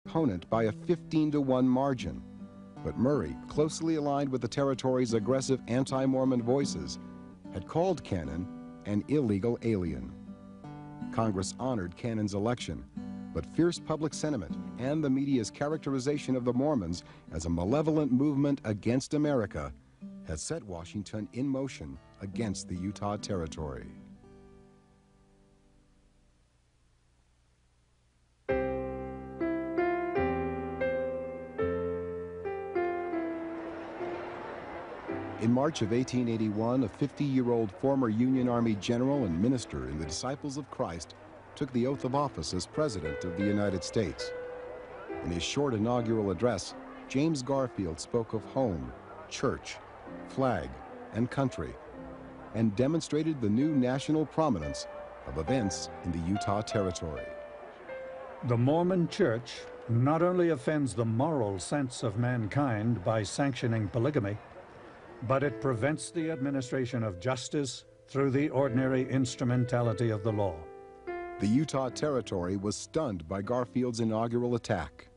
opponent by a 15-to-1 margin. But Murray, closely aligned with the territory's aggressive anti-Mormon voices, had called Cannon an illegal alien. Congress honored Cannon's election, but fierce public sentiment and the media's characterization of the Mormons as a malevolent movement against America has set Washington in motion against the Utah Territory. In March of 1881, a 50-year-old former Union Army general and minister in the Disciples of Christ took the oath of office as President of the United States. In his short inaugural address, James Garfield spoke of home, church, flag, and country, and demonstrated the new national prominence of events in the Utah Territory. The Mormon Church not only offends the moral sense of mankind by sanctioning polygamy, but it prevents the administration of justice through the ordinary instrumentality of the law. The Utah Territory was stunned by Garfield's inaugural attack,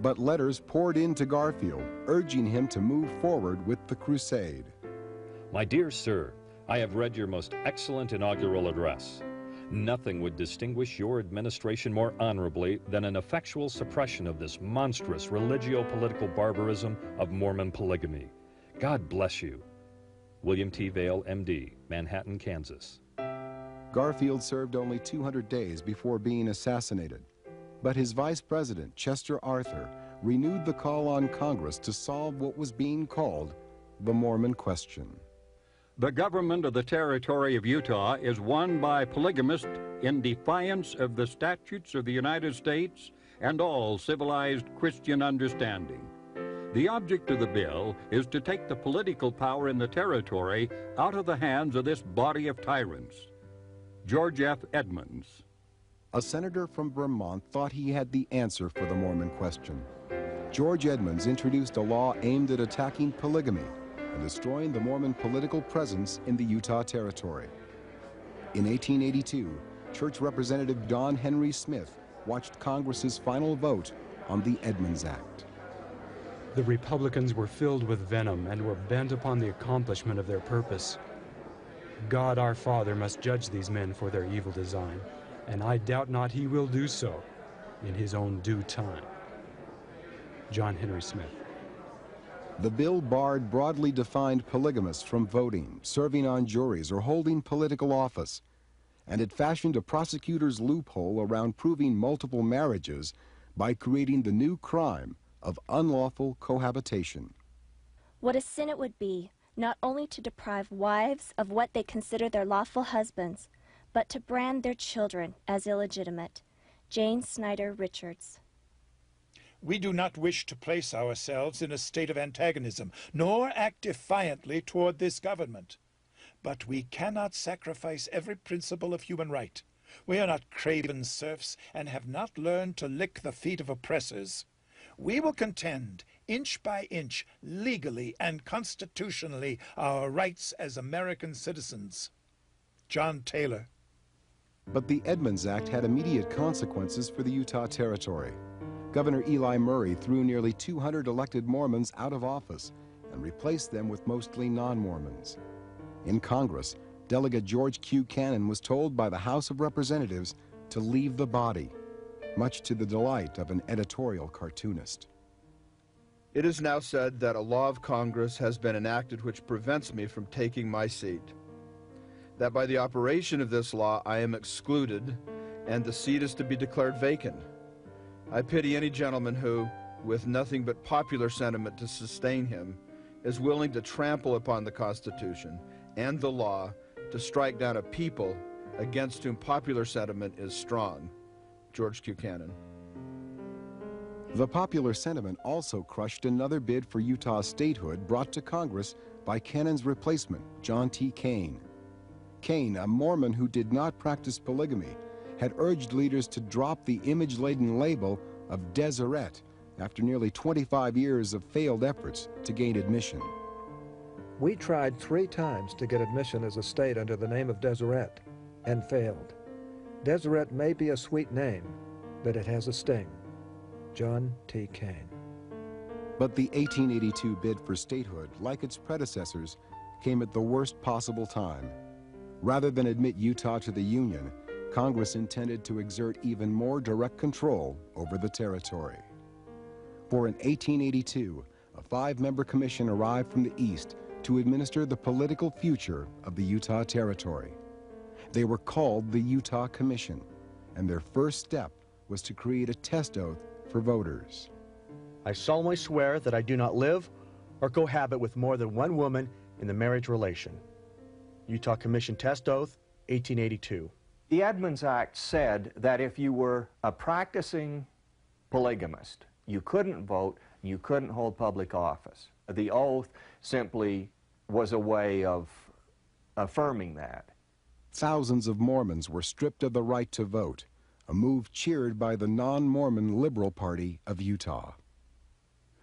but letters poured into Garfield, urging him to move forward with the crusade. My dear sir, I have read your most excellent inaugural address. Nothing would distinguish your administration more honorably than an effectual suppression of this monstrous religio-political barbarism of Mormon polygamy. God bless you. William T. Vail, M.D., Manhattan, Kansas. Garfield served only 200 days before being assassinated, but his vice president, Chester Arthur, renewed the call on Congress to solve what was being called the Mormon question. The government of the Territory of Utah is won by polygamists in defiance of the statutes of the United States and all civilized Christian understanding. The object of the bill is to take the political power in the territory out of the hands of this body of tyrants. George F. Edmunds. A senator from Vermont thought he had the answer for the Mormon question. George Edmunds introduced a law aimed at attacking polygamy and destroying the Mormon political presence in the Utah Territory. In 1882, Church Representative John Henry Smith watched Congress's final vote on the Edmunds Act. The Republicans were filled with venom and were bent upon the accomplishment of their purpose. God our Father must judge these men for their evil design, and I doubt not he will do so in his own due time. John Henry Smith. The bill barred broadly defined polygamists from voting, serving on juries, or holding political office, and it fashioned a prosecutor's loophole around proving multiple marriages by creating the new crime of unlawful cohabitation. What a sin it would be, not only to deprive wives of what they consider their lawful husbands, but to brand their children as illegitimate. Jane Snyder Richards. We do not wish to place ourselves in a state of antagonism, nor act defiantly toward this government. But we cannot sacrifice every principle of human right. We are not craven serfs and have not learned to lick the feet of oppressors. We will contend, inch by inch, legally and constitutionally, our rights as American citizens. John Taylor. But the Edmunds Act had immediate consequences for the Utah Territory. Governor Eli Murray threw nearly 200 elected Mormons out of office and replaced them with mostly non-Mormons. In Congress, Delegate George Q. Cannon was told by the House of Representatives to leave the body, much to the delight of an editorial cartoonist. It is now said that a law of Congress has been enacted which prevents me from taking my seat. That by the operation of this law I am excluded, and the seat is to be declared vacant. I pity any gentleman who, with nothing but popular sentiment to sustain him, is willing to trample upon the Constitution and the law to strike down a people against whom popular sentiment is strong. George Q. Cannon. The popular sentiment also crushed another bid for Utah statehood brought to Congress by Cannon's replacement, John T. Kane. Kane, a Mormon who did not practice polygamy, had urged leaders to drop the image-laden label of Deseret after nearly 25 years of failed efforts to gain admission. We tried 3 times to get admission as a state under the name of Deseret and failed. Deseret may be a sweet name, but it has a sting. John T. Kane. But the 1882 bid for statehood, like its predecessors, came at the worst possible time. Rather than admit Utah to the Union, Congress intended to exert even more direct control over the territory. For in 1882, a 5-member commission arrived from the East to administer the political future of the Utah Territory. They were called the Utah Commission, and their first step was to create a test oath for voters. I solemnly swear that I do not live or cohabit with more than one woman in the marriage relation. Utah Commission Test Oath, 1882. The Edmunds Act said that if you were a practicing polygamist, you couldn't vote, you couldn't hold public office. The oath simply was a way of affirming that. Thousands of Mormons were stripped of the right to vote, a move cheered by the non-Mormon Liberal Party of Utah.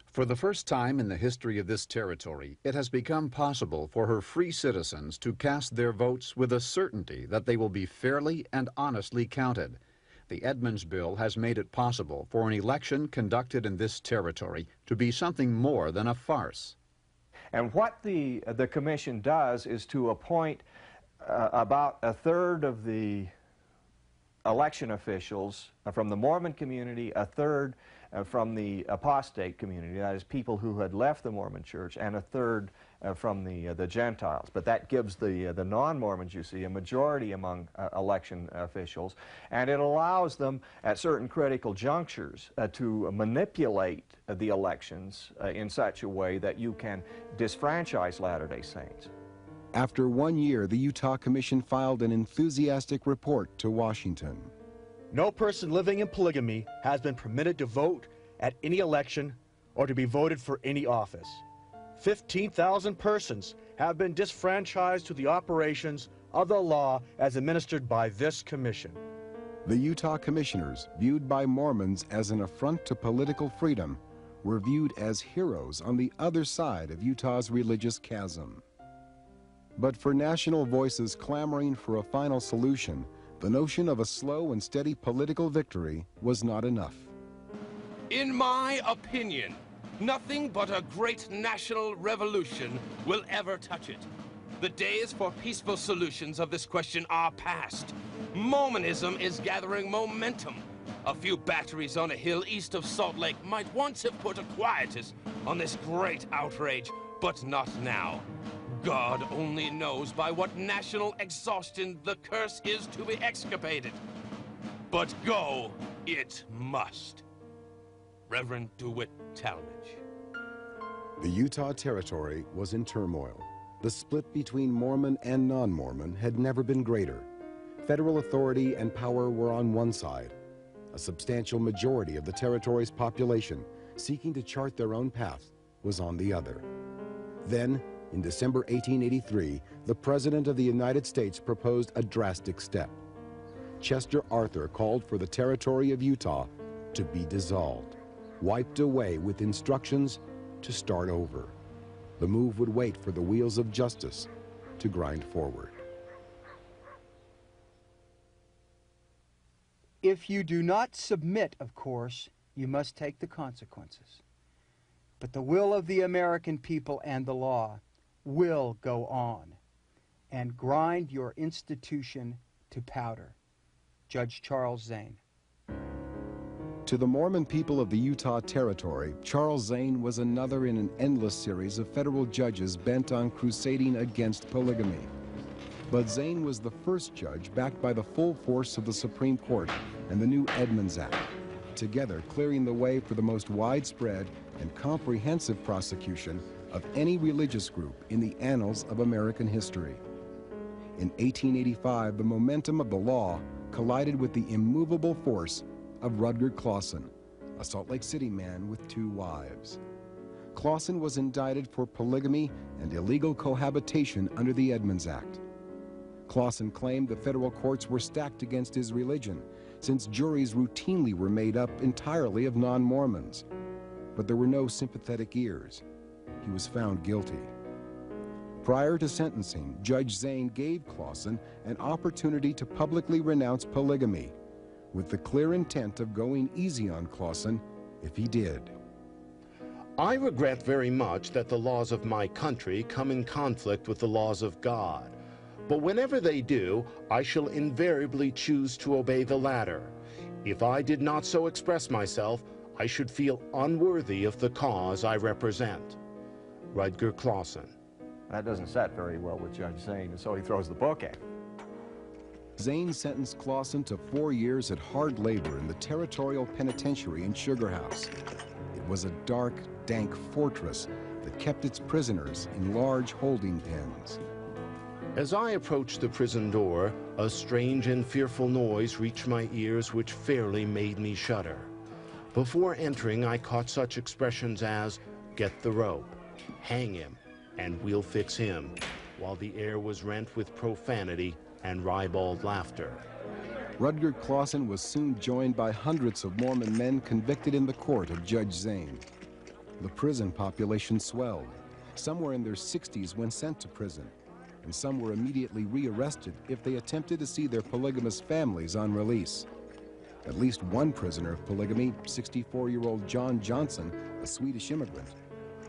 For the first time in the history of this territory, it has become possible for her free citizens to cast their votes with a certainty that they will be fairly and honestly counted. The Edmunds Bill has made it possible for an election conducted in this territory to be something more than a farce. And what the commission does is to appoint about a third of the election officials from the Mormon community, a third from the apostate community, that is people who had left the Mormon church, and a third from the Gentiles. But that gives the non-Mormons, you see, a majority among election officials, and it allows them at certain critical junctures to manipulate the elections in such a way that you can disfranchise Latter-day Saints. After 1 year, the Utah Commission filed an enthusiastic report to Washington. No person living in polygamy has been permitted to vote at any election or to be voted for any office. 15,000 persons have been disfranchised to the operations of the law as administered by this commission. The Utah commissioners, viewed by Mormons as an affront to political freedom, were viewed as heroes on the other side of Utah's religious chasm. But for national voices clamoring for a final solution, the notion of a slow and steady political victory was not enough. In my opinion, nothing but a great national revolution will ever touch it. The days for peaceful solutions of this question are past. Mormonism is gathering momentum. A few batteries on a hill east of Salt Lake might once have put a quietus on this great outrage, but not now. God only knows by what national exhaustion the curse is to be extirpated. But go it must. Reverend DeWitt Talmadge. The Utah Territory was in turmoil. The split between Mormon and non-Mormon had never been greater. Federal authority and power were on one side. A substantial majority of the territory's population, seeking to chart their own path, was on the other. Then, in December 1883, the President of the United States proposed a drastic step. Chester Arthur called for the territory of Utah to be dissolved, wiped away with instructions to start over. The move would wait for the wheels of justice to grind forward. If you do not submit, of course, you must take the consequences. But the will of the American people and the law will go on and grind your institution to powder. Judge Charles Zane. To the Mormon people of the Utah Territory, Charles Zane was another in an endless series of federal judges bent on crusading against polygamy. But Zane was the first judge backed by the full force of the Supreme Court and the new Edmunds Act, together clearing the way for the most widespread and comprehensive prosecution of any religious group in the annals of American history. In 1885, the momentum of the law collided with the immovable force of Rutger Clawson, a Salt Lake City man with 2 wives. Clawson was indicted for polygamy and illegal cohabitation under the Edmunds Act. Clawson claimed the federal courts were stacked against his religion, since juries routinely were made up entirely of non-Mormons. But there were no sympathetic ears. He was found guilty. Prior to sentencing, Judge Zane gave Clawson an opportunity to publicly renounce polygamy, with the clear intent of going easy on Clawson if he did. I regret very much that the laws of my country come in conflict with the laws of God. But whenever they do, I shall invariably choose to obey the latter. If I did not so express myself, I should feel unworthy of the cause I represent. Rutger Clausen. That doesn't set very well with Judge Zane, and so he throws the book at him. Zane sentenced Clausen to 4 years at hard labor in the Territorial Penitentiary in Sugar House. It was a dark, dank fortress that kept its prisoners in large holding pens. As I approached the prison door, a strange and fearful noise reached my ears which fairly made me shudder. Before entering, I caught such expressions as, "Get the rope," "Hang him," and "We'll fix him," while the air was rent with profanity and ribald laughter. Rutger Clausen was soon joined by hundreds of Mormon men convicted in the court of Judge Zane. The prison population swelled. Some were in their 60s when sent to prison, and some were immediately rearrested if they attempted to see their polygamous families on release. At least one prisoner of polygamy, 64-year-old John Johnson, a Swedish immigrant,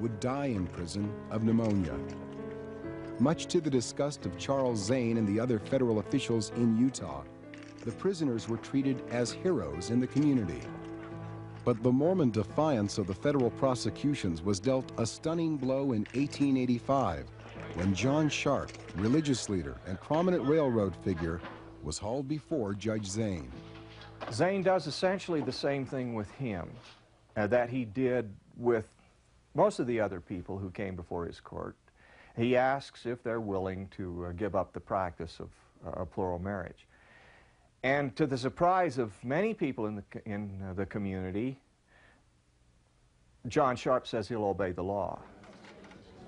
would die in prison of pneumonia. Much to the disgust of Charles Zane and the other federal officials in Utah, the prisoners were treated as heroes in the community. But the Mormon defiance of the federal prosecutions was dealt a stunning blow in 1885 when John Sharp, religious leader and prominent railroad figure, was hauled before Judge Zane. Zane does essentially the same thing with him that he did with most of the other people who came before his court. He asks if they're willing to give up the practice of plural marriage. And to the surprise of many people in the community, John Sharp says he'll obey the law.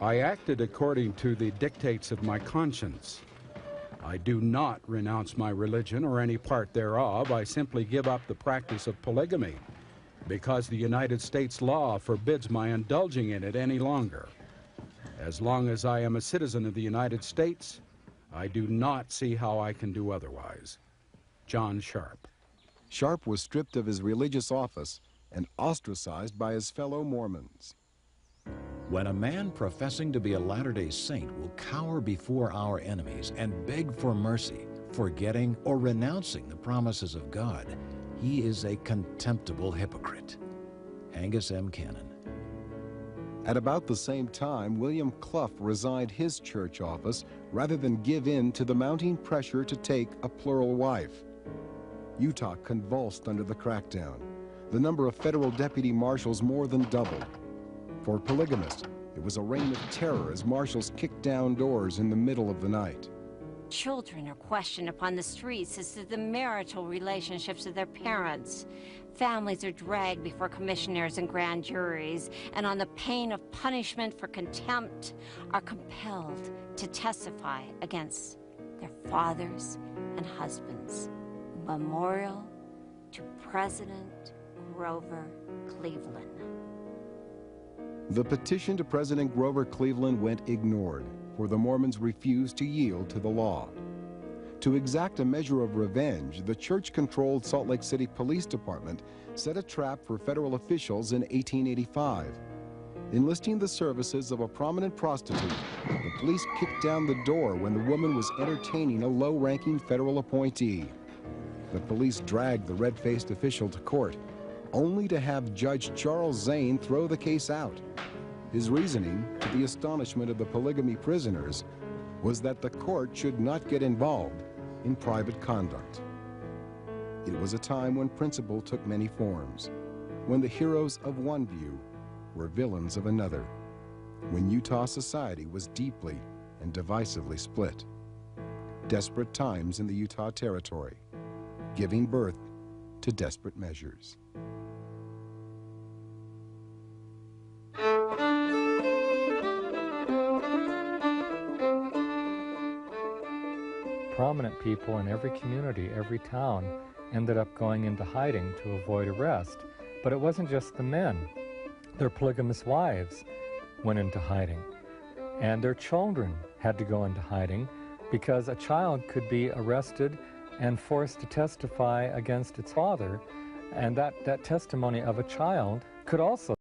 I acted according to the dictates of my conscience. I do not renounce my religion or any part thereof. I simply give up the practice of polygamy because the United States law forbids my indulging in it any longer. As long as I am a citizen of the United States, I do not see how I can do otherwise. John Sharp. Sharp was stripped of his religious office and ostracized by his fellow Mormons. When a man professing to be a Latter-day Saint will cower before our enemies and beg for mercy, forgetting or renouncing the promises of God, he is a contemptible hypocrite. Angus M. Cannon. At about the same time, William Clough resigned his church office rather than give in to the mounting pressure to take a plural wife. Utah convulsed under the crackdown. The number of federal deputy marshals more than doubled. For polygamists, it was a reign of terror as marshals kicked down doors in the middle of the night. Children are questioned upon the streets as to the marital relationships of their parents. Families are dragged before commissioners and grand juries, and on the pain of punishment for contempt, are compelled to testify against their fathers and husbands. Memorial to President Grover Cleveland. The petition to President Grover Cleveland went ignored, for the Mormons refused to yield to the law. To exact a measure of revenge, the church-controlled Salt Lake City Police Department set a trap for federal officials in 1885. Enlisting the services of a prominent prostitute, the police kicked down the door when the woman was entertaining a low-ranking federal appointee. The police dragged the red-faced official to court, only to have Judge Charles Zane throw the case out. His reasoning, to the astonishment of the polygamy prisoners, was that the court should not get involved in private conduct. It was a time when principle took many forms, when the heroes of one view were villains of another, when Utah society was deeply and divisively split. Desperate times in the Utah Territory, giving birth to desperate measures. Prominent people in every community, every town, ended up going into hiding to avoid arrest. But it wasn't just the men. Their polygamous wives went into hiding. And their children had to go into hiding because a child could be arrested and forced to testify against its father. And that testimony of a child could also